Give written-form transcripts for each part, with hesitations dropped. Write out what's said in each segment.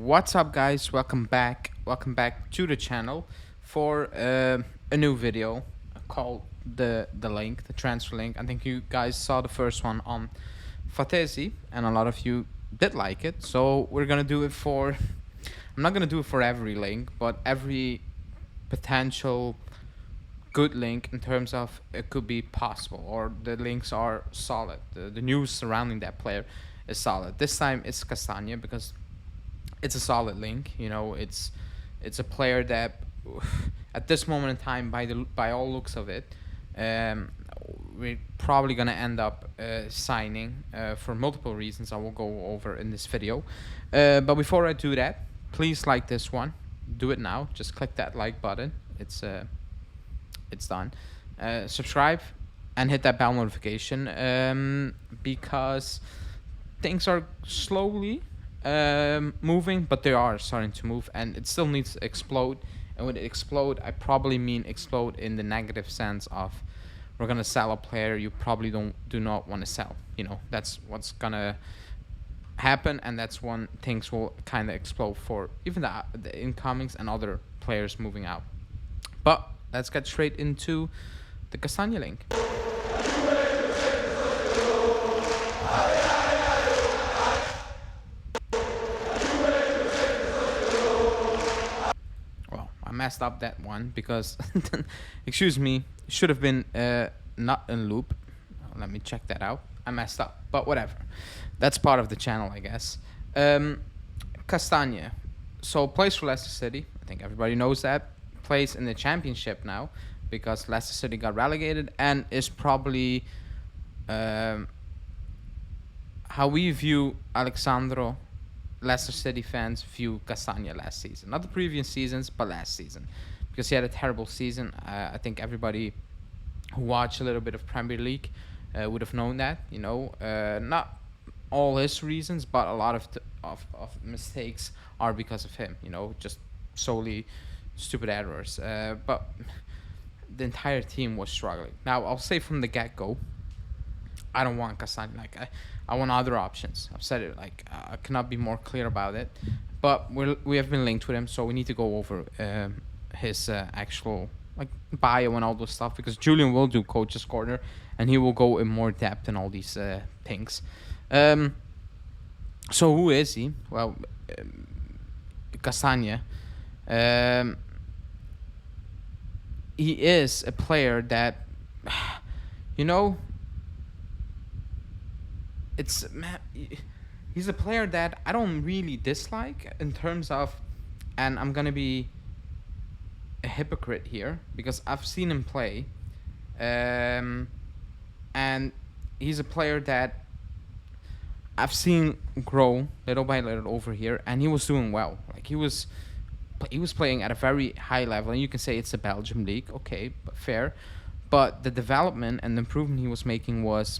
What's up, guys? Welcome back. Welcome back to the channel for a new video called the link, the transfer link. I think you guys saw the first one on Fatesi, and a lot of you did like it. So we're gonna do it for. I'm not gonna do it for every link, but every potential good link in terms of it could be possible, or the links are solid. The news surrounding that player is solid. This time it's Castagne because it's a solid link. You know, it's a player that at this moment in time, by all looks of it, we're probably gonna end up signing for multiple reasons I will go over in this video. But before I do that, please like this one. Do it now. Just click that like button. It's done. Subscribe and hit that bell notification because things are slowly moving, but they are starting to move, and it still needs to explode. And when it explode, I probably mean explode in the negative sense of we're gonna sell a player you probably do not want to sell. You know, that's what's gonna happen, and that's when things will kind of explode for even the incomings and other players moving out. But let's get straight into the Castagne link. Well, I messed up that one because, excuse me, should have been not in loop. Let me check that out. I messed up, but whatever. That's part of the channel, I guess. Castagne, so plays for Leicester City. I think everybody knows that. Plays in the championship now because Leicester City got relegated, and is probably how we view Alexandro, Leicester City fans view Castagne last season. Not the previous seasons, but last season, because he had a terrible season. I think everybody who watched a little bit of Premier League would have known that. You know, not all his reasons, but a lot of mistakes are because of him. You know, just solely stupid errors. But the entire team was struggling. Now, I'll say from the get-go, I don't want Castagne. Like, I want other options. I've said it. Like, I cannot be more clear about it. But we have been linked with him, so we need to go over his actual like bio and all those stuff, because Julian will do Coach's Corner, and he will go in more depth in all these things. So who is he? Well, Castagne. He is a player that, you know, he's a player that I don't really dislike in terms of, and I'm gonna be a hypocrite here because I've seen him play, and he's a player that I've seen grow little by little over here, and he was doing well. Like, he was playing at a very high level, and you can say it's the Belgium league, okay, but fair. But the development and the improvement he was making was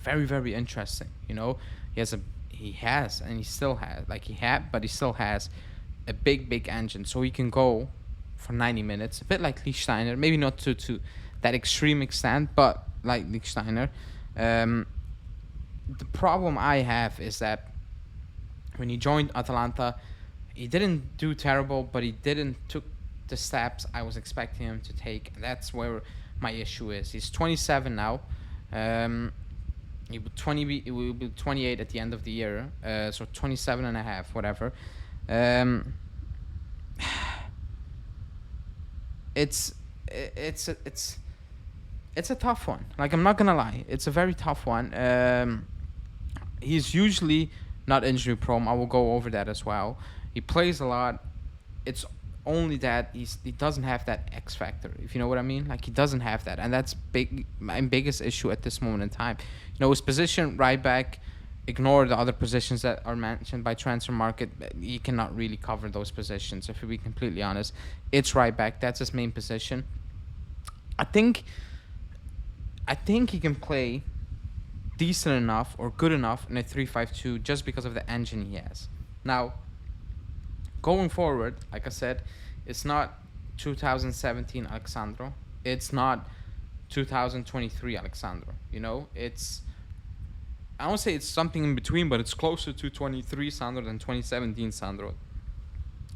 very, very interesting. You know, he still has a big engine, so he can go for 90 minutes, a bit like Lichtsteiner, maybe not to that extreme extent, but like Lichtsteiner. The problem I have is that when he joined Atalanta, he didn't do terrible, but he didn't took the steps I was expecting him to take. And that's where my issue is. He's 27 now. He will be 28 at the end of the year. So 27 and a half, whatever. It's a tough one. Like, I'm not gonna lie, it's a very tough one. He's usually not injury prone. I will go over that as well. He plays a lot. It's only that he doesn't have that X factor, if you know what I mean. Like, he doesn't have that, and that's my biggest issue at this moment in time. You know, his position right back. Ignore the other positions that are mentioned by Transfer Market. He cannot really cover those positions. If we be completely honest, it's right back. That's his main position. I think he can play decent enough or good enough in a 3-5-2 just because of the engine he has. Now, going forward, like I said, it's not 2017 Alexandro. It's not 2023 Alexandro. You know, it's I won't say it's something in between, but it's closer to 23 Sandro than 2017 Sandro.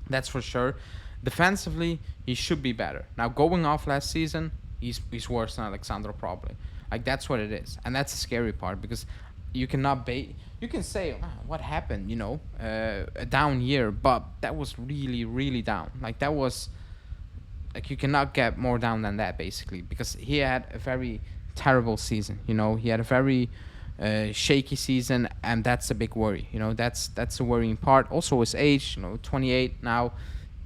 That's for sure. Defensively, he should be better. Now, going off last season, he's worse than Alexandro probably. Like, that's what it is, and that's the scary part, because you cannot bait. You can say, what happened? A down year, but that was really, really down. Like, that was like, you cannot get more down than that, basically, because he had a very terrible season. He had a very shaky season, and that's a big worry. That's a worrying part. Also, his age. 28 now.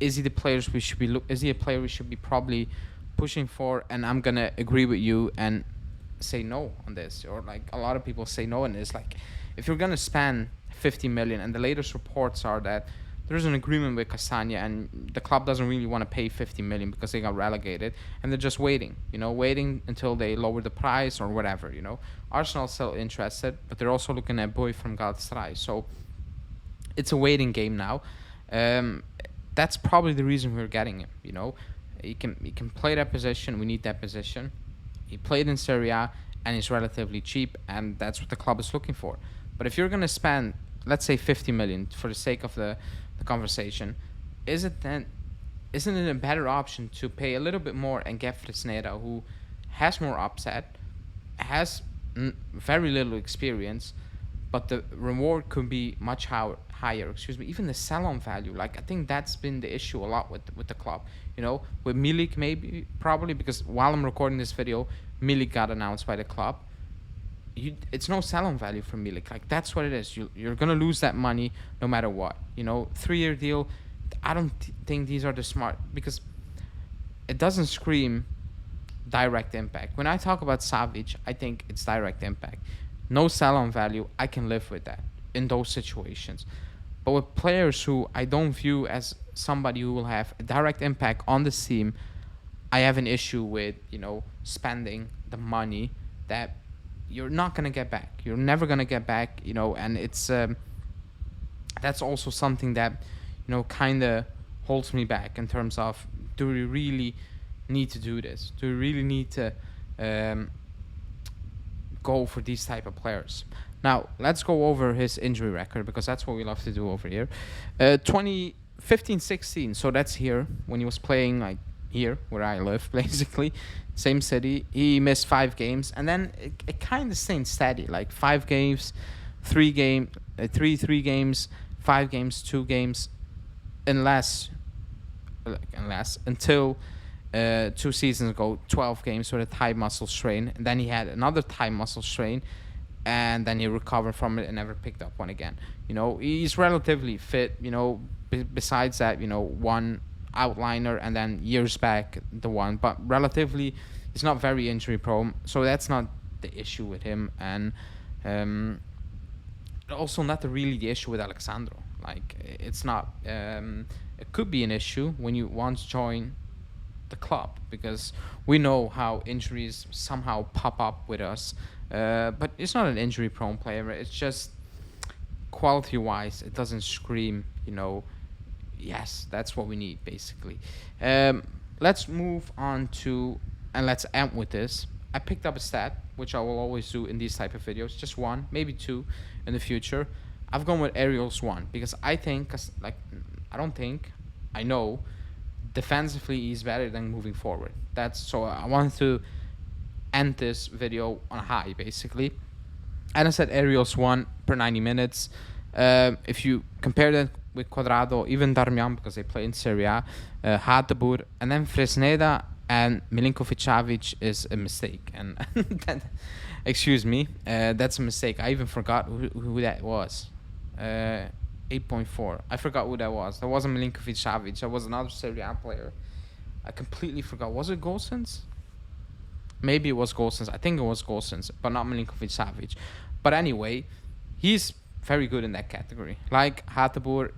Is he the players we should be? Is he a player we should be probably pushing for? And I'm gonna agree with you and say no on this. Or like a lot of people say no, and it's like, if you're gonna spend 50 million, and the latest reports are that there's an agreement with Castagne, and the club doesn't really want to pay 50 million because they got relegated, and they're just waiting. Waiting until they lower the price or whatever. Arsenal's still interested, but they're also looking at Boy from Galatasaray. So it's a waiting game now. That's probably the reason we're getting him. He can play that position. We need that position. He played in Serie A, and he's relatively cheap, and that's what the club is looking for. But if you're gonna spend, let's say, 50 million for the sake of the conversation, isn't it a better option to pay a little bit more and get Fresneda, who has more upset, has very little experience, but the reward could be much higher. Even the sell-on value. Like, I think that's been the issue a lot with the club. With Milik, maybe, probably, because while I'm recording this video, Milik got announced by the club. It's no sell-on value for Milik. Like, that's what it is. You're gonna lose that money no matter what. 3-year deal. I don't think these are the smart, because it doesn't scream direct impact. When I talk about Savic, I think it's direct impact. No sell-on value. I can live with that in those situations. But with players who I don't view as somebody who will have a direct impact on the team, I have an issue with, spending the money that you're not going to get back. You're never going to get back, and it's that's also something that, kind of holds me back in terms of, do we really need to do this? Do we really need to go for these type of players? Now, let's go over his injury record, because that's what we love to do over here. 2015-16, so that's here, when he was playing, like, here, where I live, basically. Same city. He missed 5 games, and then it kind of stayed steady, like 5 games, 3 games, 5 games, 2 games, until 2 seasons ago, 12 games with a thigh muscle strain, and then he had another thigh muscle strain, and then he recovered from it and never picked up one again. He's relatively fit, besides that, one outliner, and then years back the one, but relatively he's not very injury prone, so that's not the issue with him. And also not really the issue with Alexandro. Like, it's not, it could be an issue when you once join the club, because we know how injuries somehow pop up with us, but it's not an injury prone player. It's just quality wise, it doesn't scream, yes, that's what we need, basically. Let's move on to, and let's end with this. I picked up a stat, which I will always do in these type of videos, just 1, maybe 2 in the future. I've gone with Ariel's 1, because I know defensively he's better than moving forward. So I wanted to end this video on high, basically. And I said Ariel's 1 per 90 minutes. If you compare that with Cuadrado, even Darmian, because they play in Serie A, Hateboer, and then Fresneda and Milinkovic-Savic is a mistake. And excuse me, that's a mistake. I even forgot who that was. 8.4. I forgot who that was. That wasn't Milinkovic-Savic. That was another Serie A player. I completely forgot. Was it Gosens? Maybe it was Gosens. I think it was Gosens, but not Milinkovic-Savic. But anyway, he's very good in that category. Like Hateboer,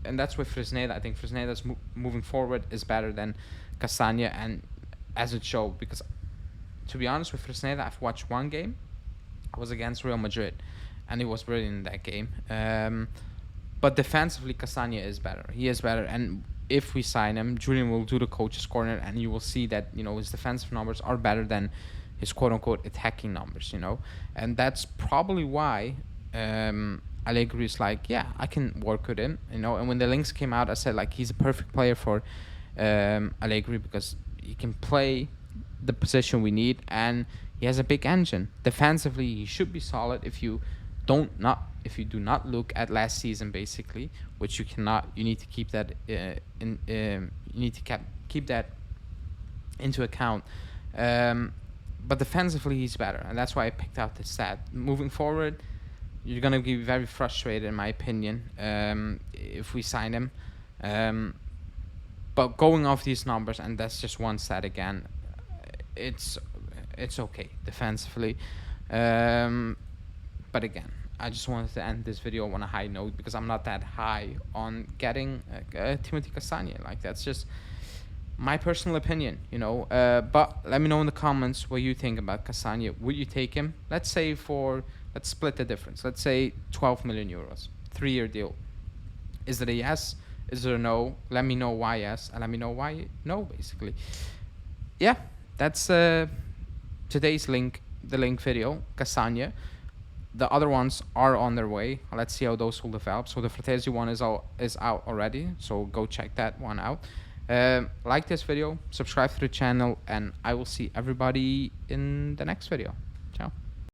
and that's with Fresneda. I think Fresneda's moving forward is better than Castagne, and as it showed, because to be honest with Fresneda, I've watched one game. I was against Real Madrid, and he was brilliant in that game. But defensively, Castagne is better. He is better, and if we sign him, Julian will do the coach's corner, and you will see that his defensive numbers are better than his quote unquote attacking numbers, and that's probably why Allegri is like, yeah, I can work with him, And when the links came out, I said like he's a perfect player for Allegri because he can play the position we need, and he has a big engine. Defensively, he should be solid. If you do not look at last season, basically, which you cannot, you need to keep that you need to keep that into account. But defensively, he's better, and that's why I picked out this stat. Moving forward, you're gonna be very frustrated, in my opinion, if we sign him. But going off these numbers, and that's just one stat again, it's okay defensively. But again, I just wanted to end this video on a high note because I'm not that high on getting Timothy Castagne. Like, that's just my personal opinion, But let me know in the comments what you think about Castagne. Would you take him? Let's split the difference. Let's say 12 million euros, 3-year deal. Is it a yes? Is it a no? Let me know why yes, and let me know why no, basically. Yeah, that's today's the link video, Castagne. The other ones are on their way. Let's see how those will develop. So the Fratesi one is out already, so go check that one out. Like this video, subscribe to the channel, and I will see everybody in the next video.